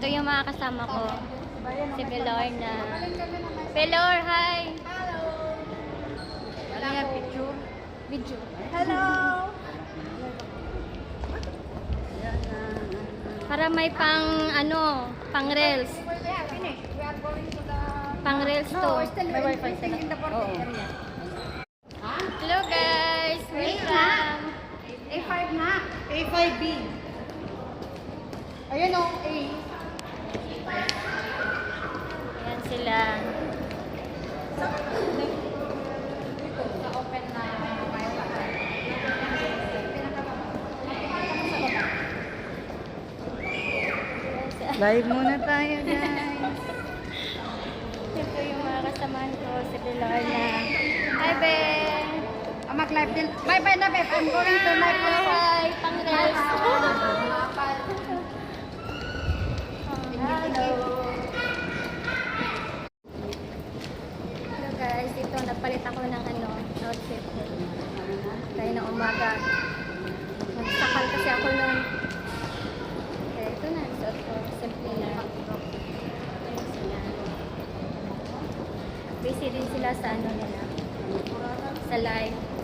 Ito yung mga kasama ko. Si Belor na. Belor, hi! Ano yan, picture? Video. Hello! Para may pang, ano, pang reels. Yeah, finish. We are going to the... Pang reels to. May wifi sila. In the portal area. Hello guys! Welcome! A5 na. A5B. Ayan o, A. Ayan sila. Sa open na wifi. Live muna tayo, guys. Ito yung mga kasamahan ko. Si Belor na. Hi, Ben! Mag-live din. Bye-bye na, babe. I'm going to live also. Hi! Pang reels. Hello guys, dito nagpalit ako ng ano, outfit. Kaya na umaga. Nagsakal kasi ako nun. Kaya ito na, suot ko. Simple na. Ayun sila. Busy din sila sa ano nila. Sa live.